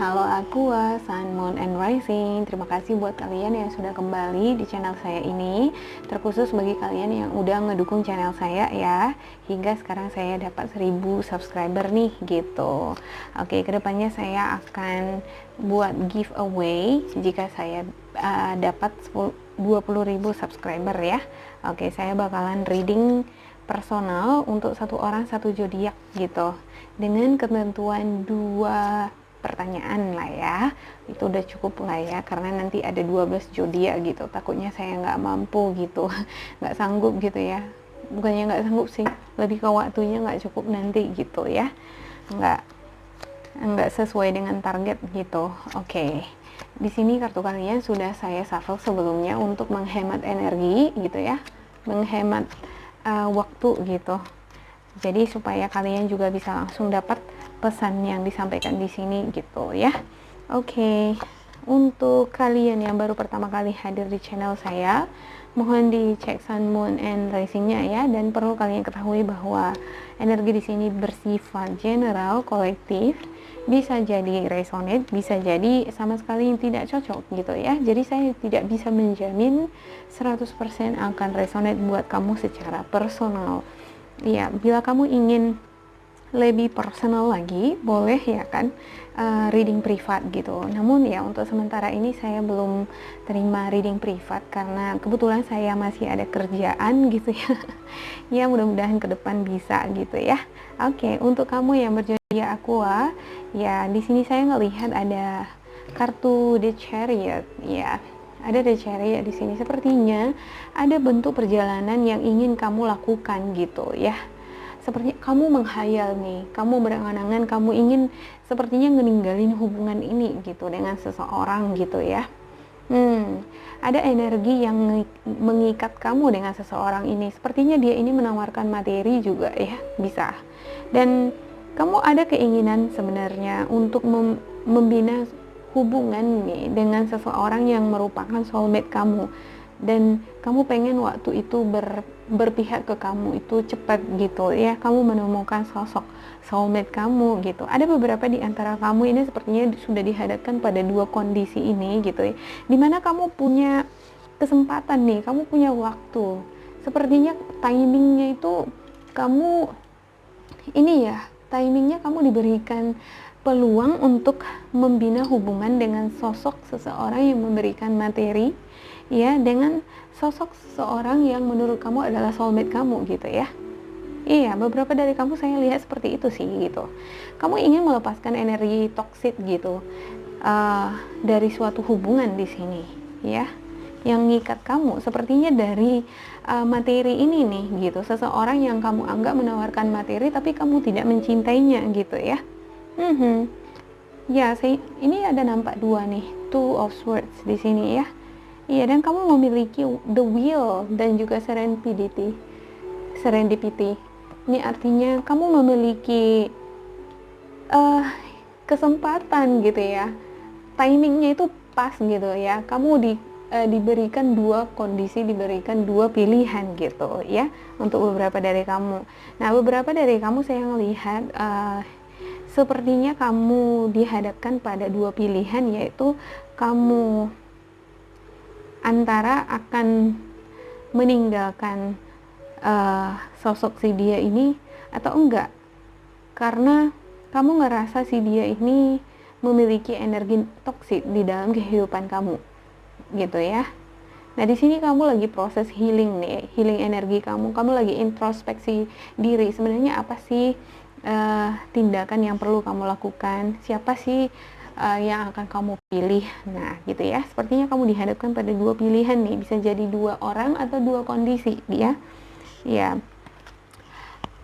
Halo Aqua, Sun, Moon, and Rising. Terima kasih buat kalian yang sudah kembali di channel saya ini. Terkhusus bagi kalian yang udah ngedukung channel saya ya. Hingga sekarang saya dapat 1000 subscriber nih gitu. Oke, kedepannya saya akan buat giveaway jika saya dapat 20.000 subscriber ya. Oke, saya bakalan reading personal untuk satu orang satu zodiak gitu. Dengan ketentuan 2 pertanyaan lah ya, itu udah cukup lah ya, karena nanti ada 12 zodiak gitu, takutnya saya nggak mampu gitu, nggak sanggup gitu ya, bukannya nggak sanggup sih, lebih ke waktunya nggak cukup nanti gitu ya, nggak nggak sesuai dengan target gitu. Oke. Di sini kartu kalian sudah saya shuffle sebelumnya untuk menghemat energi gitu ya, menghemat waktu gitu. Jadi supaya kalian juga bisa langsung dapat pesan yang disampaikan di sini gitu ya. Oke. Untuk kalian yang baru pertama kali hadir di channel saya, mohon dicek Sun, Moon, and Rising-nya ya, dan perlu kalian ketahui bahwa energi di sini bersifat general, kolektif, bisa jadi resonate, bisa jadi sama sekali tidak cocok gitu ya. Jadi saya tidak bisa menjamin 100% akan resonate buat kamu secara personal. Ya, bila kamu ingin lebih personal lagi, boleh ya kan, reading privat gitu. Namun ya untuk sementara ini saya belum terima reading privat karena kebetulan saya masih ada kerjaan gitu ya. Ya mudah-mudahan ke depan bisa gitu ya. Oke, untuk kamu yang berzodiak Aqua, ya di sini saya ngelihat ada kartu The Chariot ya. Ada The Chariot di sini, sepertinya ada bentuk perjalanan yang ingin kamu lakukan gitu ya. Sepertinya kamu menghayal nih, kamu berangan-angan, kamu ingin sepertinya ngeninggalin hubungan ini gitu dengan seseorang gitu ya. Ada energi yang mengikat kamu dengan seseorang ini. Sepertinya dia ini menawarkan materi juga ya, bisa. Dan kamu ada keinginan sebenarnya untuk membina hubungan nih dengan seseorang yang merupakan soulmate kamu. Dan kamu pengen waktu itu berpihak ke kamu itu cepat gitu ya, kamu menemukan sosok soulmate kamu gitu. Ada beberapa di antara kamu ini sepertinya sudah dihadapkan pada dua kondisi ini gitu ya, dimana kamu punya kesempatan nih, kamu punya waktu, sepertinya timingnya itu kamu ini ya, timingnya kamu diberikan peluang untuk membina hubungan dengan sosok seseorang yang memberikan materi ya, dengan sosok seseorang yang menurut kamu adalah soulmate kamu gitu ya. Iya, beberapa dari kamu saya lihat seperti itu sih gitu. Kamu ingin melepaskan energi toksik gitu dari suatu hubungan di sini ya, yang ngikat kamu sepertinya dari materi ini nih gitu. Seseorang yang kamu anggap menawarkan materi tapi kamu tidak mencintainya gitu ya. Ya, ini ada nampak dua nih, Two of Swords di sini ya. Iya, dan kamu memiliki the will dan juga serendipity. Ini artinya kamu memiliki kesempatan gitu ya. Timingnya itu pas gitu ya. Kamu diberikan dua kondisi, diberikan dua pilihan gitu ya untuk beberapa dari kamu. Nah, beberapa dari kamu saya melihat sepertinya kamu dihadapkan pada dua pilihan, yaitu kamu antara akan meninggalkan sosok si dia ini atau enggak, karena kamu ngerasa si dia ini memiliki energi toksik di dalam kehidupan kamu gitu ya. Nah, di sini kamu lagi proses healing nih, healing energi kamu lagi introspeksi diri, sebenarnya apa sih tindakan yang perlu kamu lakukan, siapa sih yang akan kamu pilih. Nah gitu ya, sepertinya kamu dihadapkan pada dua pilihan nih, bisa jadi dua orang atau dua kondisi ya. Ya,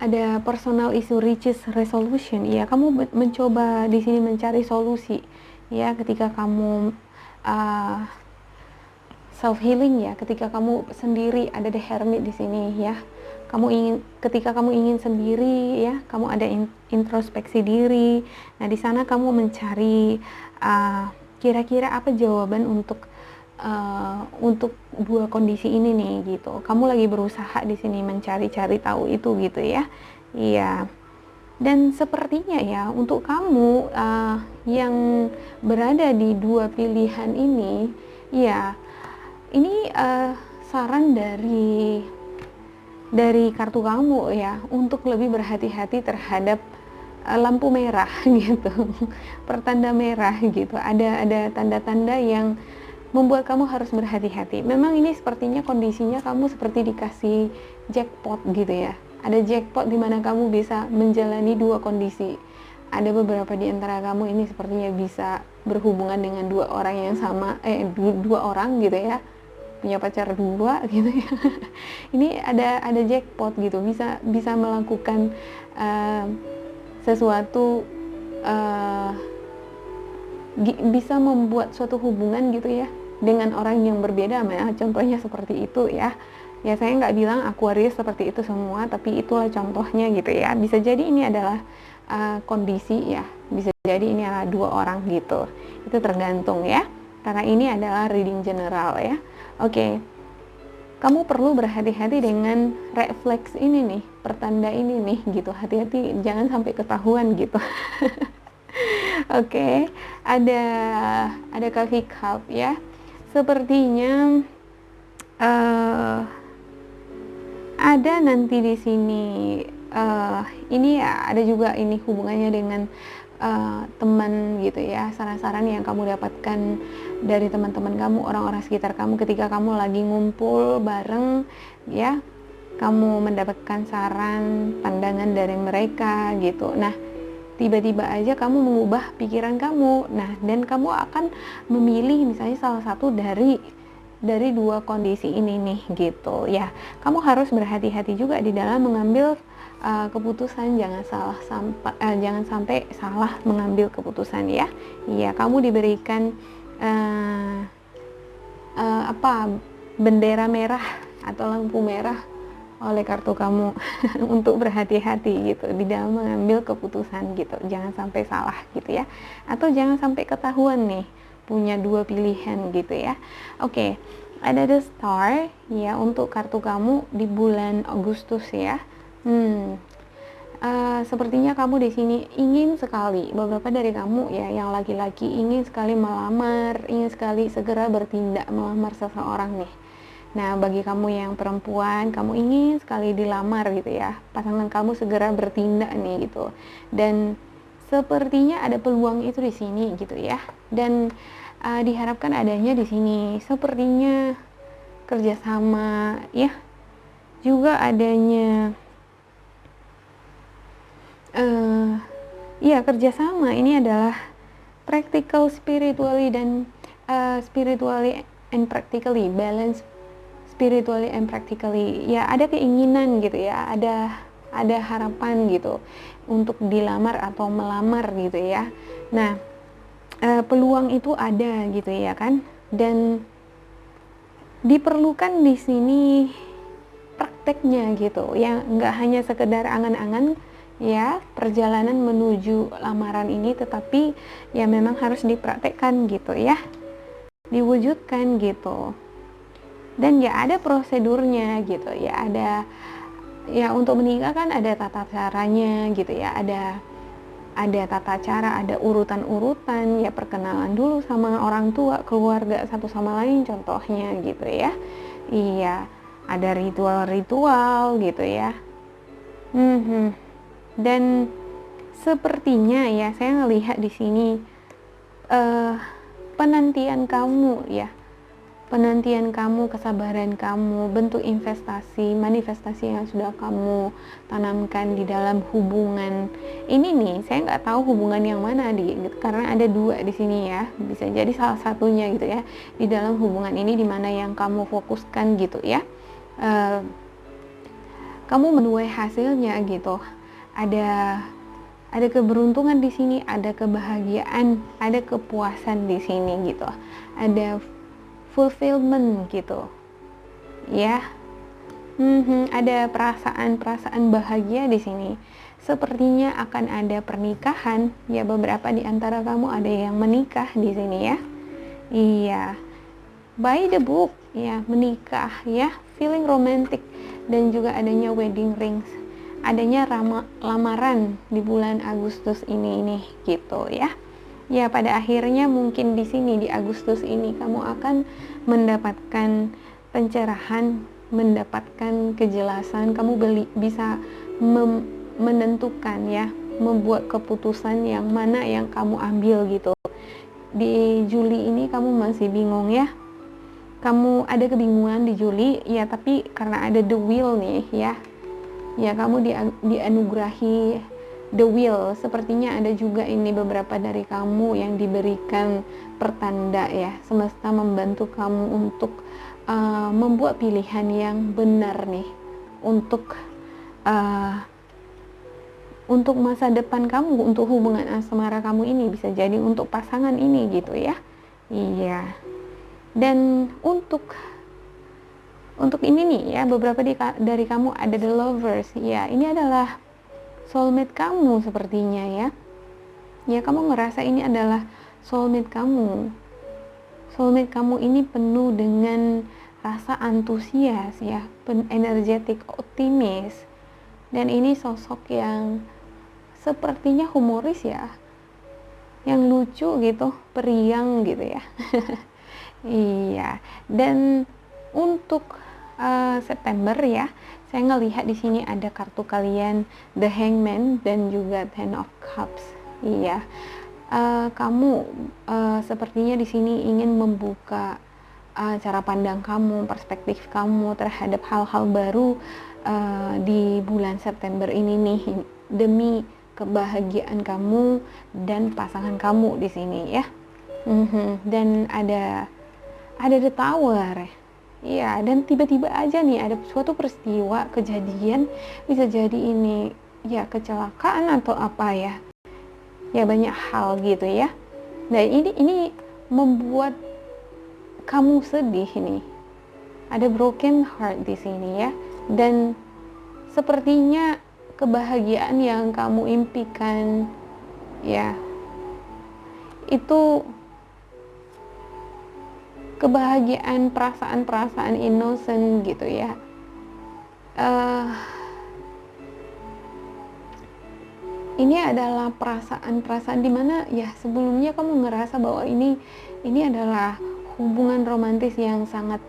ada personal issue reaches resolution ya, kamu mencoba di sini mencari solusi ya, ketika kamu self healing ya, ketika kamu sendiri, ada the hermit di sini ya. Ketika kamu ingin sendiri ya, kamu ada introspeksi diri. Nah, di sana kamu mencari kira-kira apa jawaban untuk dua kondisi ini nih gitu. Kamu lagi berusaha di sini mencari-cari tahu itu gitu ya. Iya. Dan sepertinya ya untuk kamu yang berada di dua pilihan ini, ya ini saran dari kartu kamu ya untuk lebih berhati-hati terhadap lampu merah gitu, pertanda merah gitu. Ada tanda-tanda yang membuat kamu harus berhati-hati. Memang ini sepertinya kondisinya kamu seperti dikasih jackpot gitu ya. Ada jackpot di mana kamu bisa menjalani dua kondisi. Ada beberapa di antara kamu ini sepertinya bisa berhubungan dengan dua orang yang sama, dua orang gitu ya, punya pacar dua gitu ya. Ini ada jackpot gitu, bisa melakukan sesuatu, bisa membuat suatu hubungan gitu ya dengan orang yang berbeda. Contohnya seperti itu ya. Ya saya nggak bilang Aquarius seperti itu semua, tapi itulah contohnya gitu ya. Bisa jadi ini adalah kondisi ya, bisa jadi ini adalah dua orang gitu. Itu tergantung ya, karena ini adalah reading general ya. Oke. Kamu perlu berhati-hati dengan refleks ini nih, pertanda ini nih gitu. Hati-hati jangan sampai ketahuan gitu. Oke, ada kaki cup ya. Sepertinya ada nanti di sini ini ya, ada juga ini hubungannya dengan teman gitu ya, saran-saran yang kamu dapatkan dari teman-teman kamu, orang-orang sekitar kamu ketika kamu lagi ngumpul bareng ya, kamu mendapatkan saran, pandangan dari mereka gitu. Nah, tiba-tiba aja kamu mengubah pikiran kamu. Nah, dan kamu akan memilih misalnya salah satu dari dua kondisi ini nih gitu ya. Kamu harus berhati-hati juga di dalam mengambil keputusan, jangan sampai salah mengambil keputusan ya. Iya, kamu diberikan bendera merah atau lampu merah oleh kartu kamu untuk berhati-hati gitu di dalam mengambil keputusan gitu. Jangan sampai salah gitu ya, atau jangan sampai ketahuan nih punya dua pilihan gitu ya. Oke, ada the star ya untuk kartu kamu di bulan Agustus ya. Sepertinya kamu di sini ingin sekali, beberapa dari kamu ya yang laki-laki ingin sekali melamar, ingin sekali segera bertindak melamar seseorang nih. Nah, bagi kamu yang perempuan, kamu ingin sekali dilamar gitu ya, pasangan kamu segera bertindak nih gitu. Dan sepertinya ada peluang itu di sini gitu ya. Dan diharapkan adanya di sini sepertinya kerjasama ya, juga adanya kerjasama. Ini adalah practical, spiritually dan spiritually and practically balance, spiritually and practically ya. Ada keinginan gitu ya, ada harapan gitu untuk dilamar atau melamar gitu ya. Nah, peluang itu ada gitu ya kan, dan diperlukan di sini prakteknya gitu ya, nggak hanya sekedar angan-angan ya perjalanan menuju lamaran ini, tetapi ya memang harus dipraktekkan gitu ya, diwujudkan gitu. Dan ya ada prosedurnya gitu ya, ada ya untuk menikah kan ada tata caranya gitu ya, ada tata cara, ada urutan-urutan ya, perkenalan dulu sama orang tua, keluarga satu sama lain contohnya gitu ya. Iya, ada ritual-ritual gitu ya. Dan sepertinya ya saya ngelihat di sini penantian kamu ya, penantian kamu, kesabaran kamu, bentuk investasi, manifestasi yang sudah kamu tanamkan di dalam hubungan ini nih. Saya nggak tahu hubungan yang mana karena ada dua di sini ya. Bisa jadi salah satunya gitu ya di dalam hubungan ini, di mana yang kamu fokuskan gitu ya. Kamu menuai hasilnya gitu. Ada keberuntungan di sini, ada kebahagiaan, ada kepuasan di sini gitu. Ada fulfillment gitu ya. Ada perasaan bahagia di sini. Sepertinya akan ada pernikahan ya, beberapa di antara kamu ada yang menikah di sini ya. Iya, by the book ya, menikah ya, feeling romantic, dan juga adanya wedding rings. adanya lamaran di bulan Agustus ini nih gitu ya. Ya, pada akhirnya mungkin di sini di Agustus ini kamu akan mendapatkan pencerahan, mendapatkan kejelasan, kamu bisa menentukan ya, membuat keputusan yang mana yang kamu ambil gitu. Di Juli ini kamu masih bingung ya, kamu ada kebingungan di Juli ya, tapi karena ada the wheel nih ya kamu dianugerahi the wheel. Sepertinya ada juga ini beberapa dari kamu yang diberikan pertanda ya, semesta membantu kamu untuk membuat pilihan yang benar nih untuk masa depan kamu, untuk hubungan asmara kamu ini, bisa jadi untuk pasangan ini gitu ya. Iya. Dan untuk ini nih ya, beberapa dari kamu ada the lovers ya, ini adalah soulmate kamu sepertinya ya. Ya, kamu ngerasa ini adalah soulmate kamu. Soulmate kamu ini penuh dengan rasa antusias ya, energetik, optimis. Dan ini sosok yang sepertinya humoris ya, yang lucu gitu, periang gitu ya. Iya. Dan untuk September ya, saya ngelihat di sini ada kartu kalian The Hangman dan juga Ten of Cups. Iya, kamu sepertinya di sini ingin membuka cara pandang kamu, perspektif kamu terhadap hal-hal baru di bulan September ini nih, demi kebahagiaan kamu dan pasangan kamu di sini ya. Dan ada the Tower. Iya, dan tiba-tiba aja nih ada suatu peristiwa, kejadian, bisa jadi ini ya kecelakaan atau apa ya. Ya, banyak hal gitu ya. Nah, ini membuat kamu sedih nih. Ada broken heart di sini ya. Dan sepertinya kebahagiaan yang kamu impikan ya, itu kebahagiaan, perasaan-perasaan innocent gitu ya, ini adalah perasaan-perasaan dimana ya sebelumnya kamu ngerasa bahwa ini adalah hubungan romantis yang sangat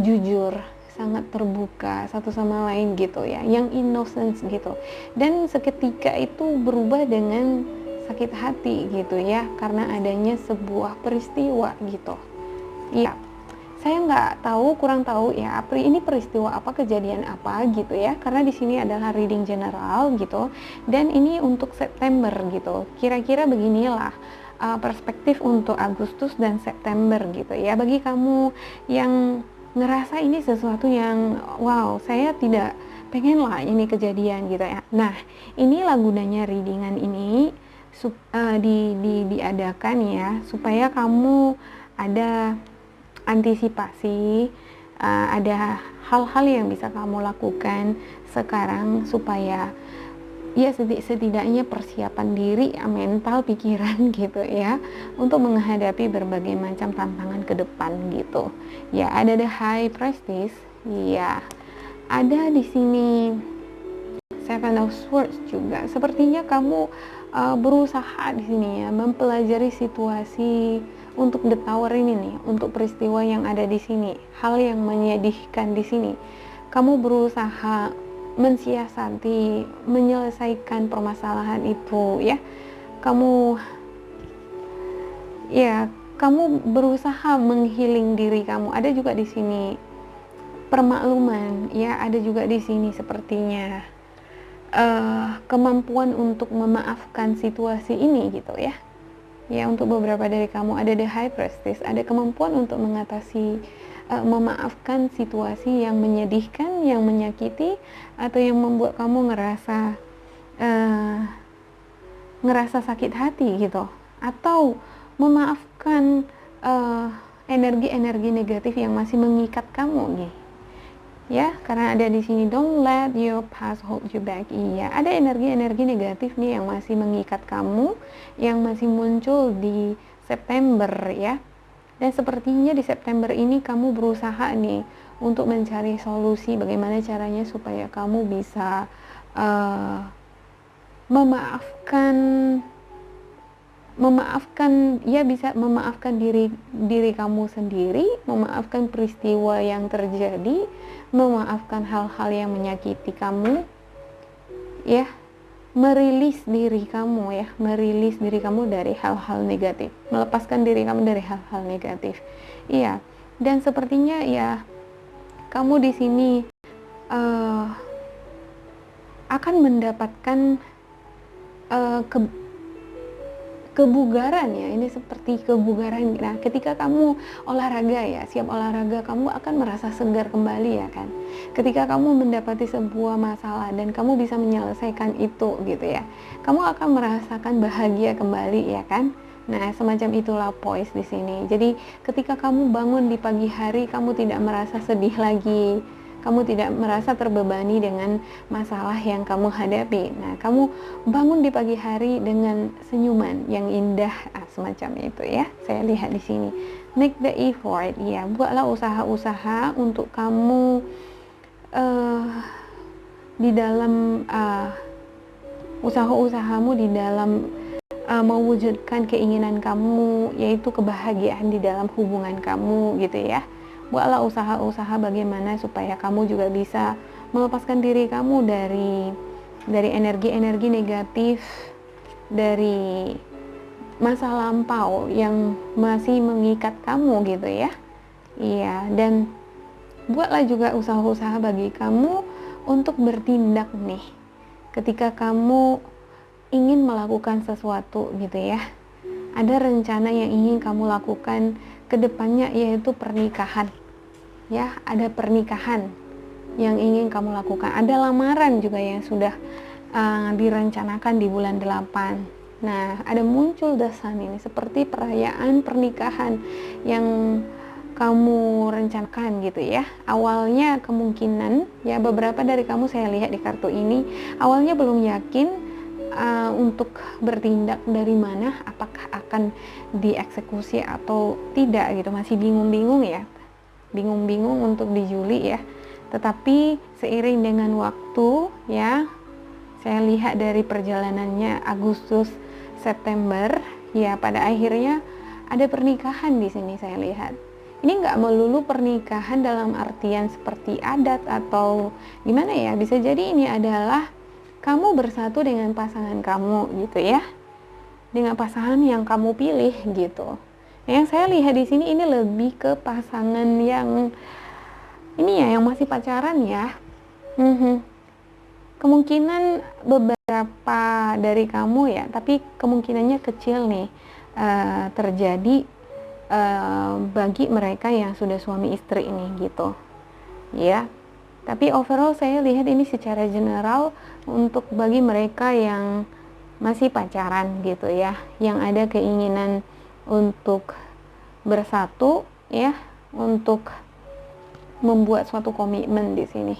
jujur, sangat terbuka satu sama lain gitu ya, yang innocent gitu. Dan seketika itu berubah dengan sakit hati gitu ya, karena adanya sebuah peristiwa gitu. Iya, saya nggak tahu, kurang tahu ya, ini peristiwa apa, kejadian apa gitu ya, karena di sini adalah reading general gitu, dan ini untuk September gitu. Kira-kira beginilah perspektif untuk Agustus dan September gitu ya. Bagi kamu yang ngerasa ini sesuatu yang wow, saya tidak pengen lah ini kejadian gitu ya. Nah, inilah gunanya readingan ini diadakan ya, supaya kamu ada antisipasi, ada hal-hal yang bisa kamu lakukan sekarang supaya ya setidaknya persiapan diri, mental, pikiran gitu ya, untuk menghadapi berbagai macam tantangan ke depan gitu. Ya, ada the High Priestess, ya. Ada di sini Seven of Swords juga. Sepertinya kamu berusaha di sini ya, mempelajari situasi untuk the Tower ini nih, untuk peristiwa yang ada di sini, hal yang menyedihkan di sini. Kamu berusaha mensiasati, menyelesaikan permasalahan itu ya. Kamu berusaha menghealing diri kamu. Ada juga di sini permakluman ya, ada juga di sini sepertinya kemampuan untuk memaafkan situasi ini gitu ya. Ya, untuk beberapa dari kamu ada the High Priestess, ada kemampuan untuk mengatasi, memaafkan situasi yang menyedihkan, yang menyakiti, atau yang membuat kamu ngerasa sakit hati gitu, atau memaafkan energi-energi negatif yang masih mengikat kamu nih. Ya, karena ada di sini don't let your past hold you back. Iya, ada energi-energi negatif nih yang masih mengikat kamu, yang masih muncul di September ya. Dan sepertinya di September ini kamu berusaha nih untuk mencari solusi bagaimana caranya supaya kamu bisa memaafkan ya, bisa memaafkan diri kamu sendiri, memaafkan peristiwa yang terjadi, memaafkan hal-hal yang menyakiti kamu, ya, merilis diri kamu dari hal-hal negatif, melepaskan diri kamu dari hal-hal negatif. Iya, dan sepertinya ya kamu di sini akan mendapatkan kebugaran ya, ini seperti kebugaran. Nah, ketika kamu olahraga ya, siap olahraga, kamu akan merasa segar kembali ya kan. Ketika kamu mendapati sebuah masalah dan kamu bisa menyelesaikan itu gitu ya, kamu akan merasakan bahagia kembali ya kan. Nah, semacam itulah poise di sini. Jadi, ketika kamu bangun di pagi hari, kamu tidak merasa sedih lagi. Kamu tidak merasa terbebani dengan masalah yang kamu hadapi. Nah, kamu bangun di pagi hari dengan senyuman yang indah, semacam itu ya. Saya lihat di sini. Make the effort, ya. Buatlah usaha-usaha untuk kamu di dalam usaha-usahamu di dalam mewujudkan keinginan kamu, yaitu kebahagiaan di dalam hubungan kamu gitu ya. Buatlah usaha-usaha bagaimana supaya kamu juga bisa melepaskan diri kamu dari energi-energi negatif, dari masa lampau yang masih mengikat kamu gitu ya. Iya, dan buatlah juga usaha-usaha bagi kamu untuk bertindak nih ketika kamu ingin melakukan sesuatu gitu ya. Ada rencana yang ingin kamu lakukan ke depannya, yaitu pernikahan. Ya, ada pernikahan yang ingin kamu lakukan. Ada lamaran juga yang sudah direncanakan di bulan 8. Nah, ada muncul the sun ini seperti perayaan pernikahan yang kamu rencanakan gitu ya. Awalnya kemungkinan ya, beberapa dari kamu saya lihat di kartu ini awalnya belum yakin untuk bertindak dari mana, apakah akan dieksekusi atau tidak gitu, masih bingung-bingung ya, bingung-bingung untuk di Juli ya. Tetapi seiring dengan waktu ya, saya lihat dari perjalanannya Agustus September ya, pada akhirnya ada pernikahan di sini. Saya lihat ini nggak melulu pernikahan dalam artian seperti adat atau gimana ya, bisa jadi ini adalah kamu bersatu dengan pasangan kamu gitu ya, dengan pasangan yang kamu pilih gitu. Yang saya lihat di sini ini lebih ke pasangan yang ini ya, yang masih pacaran ya. Kemungkinan beberapa dari kamu ya, tapi kemungkinannya kecil nih terjadi bagi mereka yang sudah suami istri ini gitu ya. Tapi overall saya lihat ini secara general untuk bagi mereka yang masih pacaran gitu ya, yang ada keinginan untuk bersatu ya, untuk membuat suatu komitmen di sini.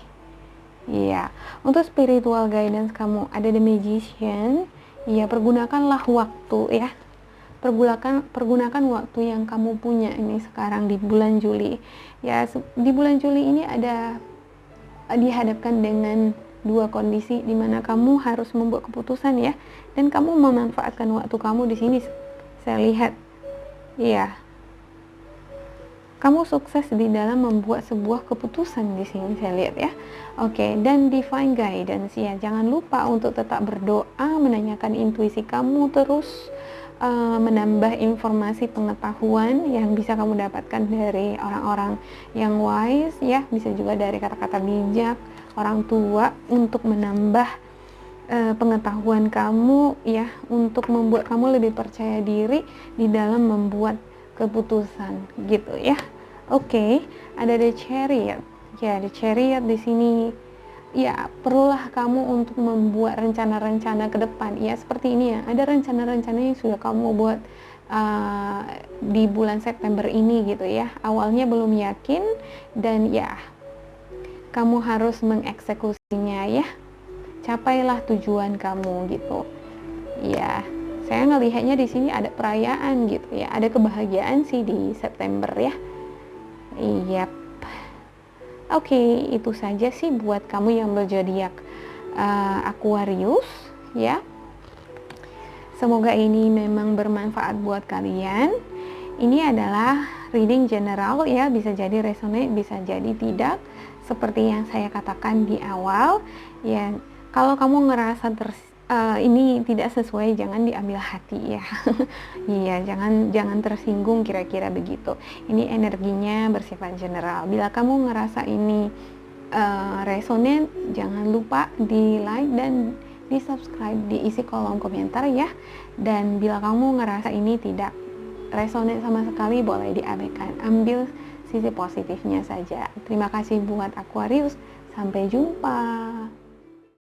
Iya. Untuk spiritual guidance kamu ada the magician. Ya, pergunakanlah waktu ya. Pergunakan waktu yang kamu punya ini sekarang di bulan Juli. Ya, di bulan Juli ini ada dihadapkan dengan dua kondisi di mana kamu harus membuat keputusan ya, dan kamu memanfaatkan waktu kamu di sini. Saya lihat ya, kamu sukses di dalam membuat sebuah keputusan di sini, saya lihat ya. Oke, dan divine guidance ya, jangan lupa untuk tetap berdoa, menanyakan intuisi kamu terus, menambah informasi pengetahuan yang bisa kamu dapatkan dari orang-orang yang wise ya, bisa juga dari kata-kata bijak orang tua untuk menambah pengetahuan kamu ya, untuk membuat kamu lebih percaya diri di dalam membuat keputusan gitu ya. Oke, ada the chariot. Ya, the chariot di sini ya, perlulah kamu untuk membuat rencana-rencana ke depan ya, seperti ini ya. Ada rencana-rencana yang sudah kamu buat di bulan September ini gitu ya. Awalnya belum yakin dan ya, kamu harus mengeksekusinya ya. Capailah tujuan kamu gitu. Ya, saya ngelihatnya di sini ada perayaan gitu ya. Ada kebahagiaan sih di September ya. Iya. Oke, itu saja sih buat kamu yang berzodiak Aquarius ya. Semoga ini memang bermanfaat buat kalian. Ini adalah reading general ya, bisa jadi resonate, bisa jadi tidak. Seperti yang saya katakan di awal, ya kalau kamu ngerasa ini tidak sesuai, jangan diambil hati ya. Iya, jangan tersinggung, kira-kira begitu. Ini energinya bersifat general. Bila kamu ngerasa ini resonate, jangan lupa di like dan di subscribe, diisi kolom komentar ya. Dan bila kamu ngerasa ini tidak resonate sama sekali, boleh diabaikan, ambil sisi positifnya saja. Terima kasih buat Aquarius, sampai jumpa.